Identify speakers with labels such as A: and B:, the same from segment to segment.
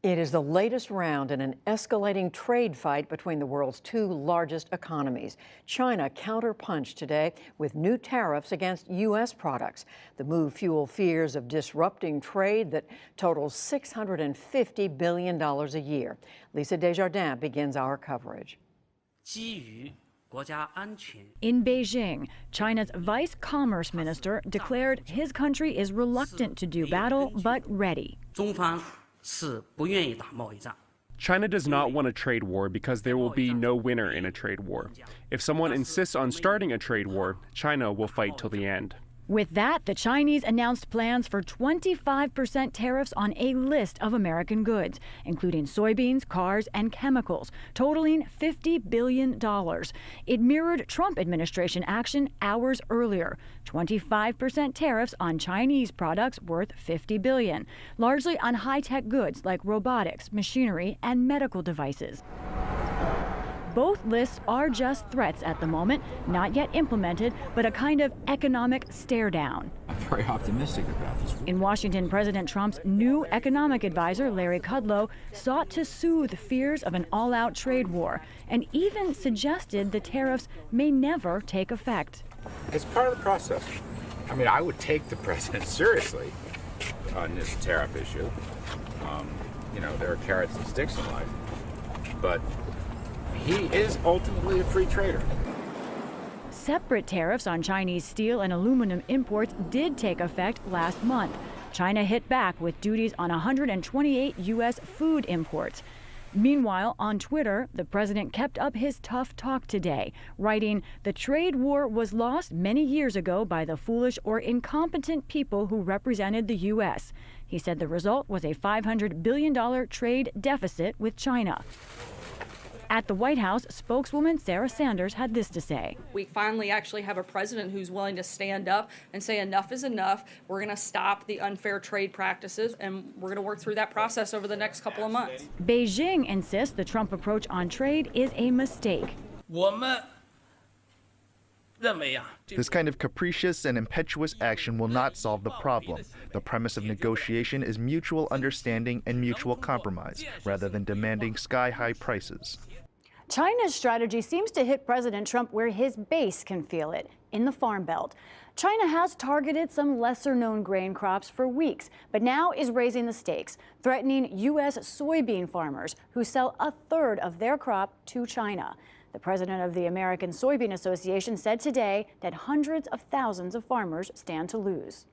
A: It is the latest round in an escalating trade fight between the world's two largest economies. China counterpunched today with new tariffs against U.S. products. The move fueled fears of disrupting trade that totals $650 billion a year. Lisa Desjardins begins our coverage.
B: In
C: Beijing, China's vice commerce minister declared his country is reluctant to do battle, but ready.
D: China does not want a trade war because there will be no winner in a trade war. If someone insists on starting a trade war, China will fight till the end.
C: With that, the Chinese announced plans for 25% tariffs on a list of American goods, including soybeans, cars, and chemicals, totaling $50 billion. It mirrored Trump administration action hours earlier. 25% tariffs on Chinese products worth $50 billion, largely on high-tech goods like robotics, machinery, and medical devices. Both lists are just threats at the moment, not yet implemented, but a kind of economic stare-down.
E: I'm very optimistic about this.
C: In Washington, President Trump's new economic advisor, Larry Kudlow, sought to soothe fears of an all-out trade war and even suggested the tariffs may never take effect.
E: It's part of the process. I mean, I would take the president seriously on this tariff issue. There are carrots and sticks in life, but he is ultimately a free trader.
C: Separate tariffs on Chinese steel and aluminum imports did take effect last month. China hit back with duties on 128 U.S. food imports. Meanwhile, on Twitter, the president kept up his tough talk today, writing, "The trade war was lost many years ago by the foolish or incompetent people who represented the U.S." He said the result was a $500 billion trade deficit with China. At the White House, spokeswoman Sarah Sanders had this to say.
F: We finally actually have a president who's willing to stand up and say enough is enough. We're going to stop the unfair trade practices, and we're going to work through that process over the next couple of months.
C: Beijing insists the Trump approach on trade is a mistake.
G: This kind of capricious and impetuous action will not solve the problem. The premise of negotiation is mutual understanding and mutual compromise, rather than demanding sky-high prices.
H: China's strategy seems to hit President Trump where his base can feel it, in the Farm Belt. China has targeted some lesser-known grain crops for weeks, but now is raising the stakes, threatening U.S. soybean farmers who sell a third of their crop to China. The president of the American Soybean Association said today that hundreds of thousands of farmers stand to lose.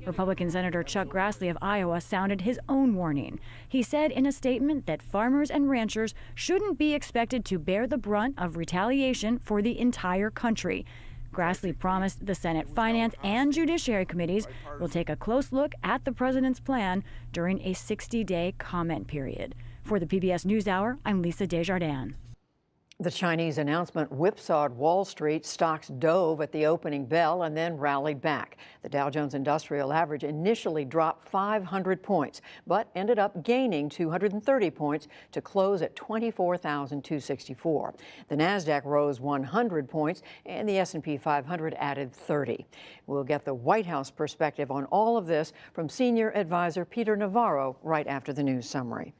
C: Republican Senator Chuck Grassley of Iowa sounded his own warning. He said in a statement that farmers and ranchers shouldn't be expected to bear the brunt of retaliation for the entire country. Grassley promised the Senate Finance and Judiciary Committees will take a close look at the president's plan during a 60-day comment period. For the PBS NewsHour, I'm Lisa Desjardins.
A: The Chinese announcement whipsawed Wall Street. Stocks dove at the opening bell and then rallied back. The Dow Jones Industrial Average initially dropped 500 points, but ended up gaining 230 points to close at 24,264. The Nasdaq rose 100 points, and the S&P 500 added 30. We'll get the White House perspective on all of this from senior advisor Peter Navarro right after the news summary.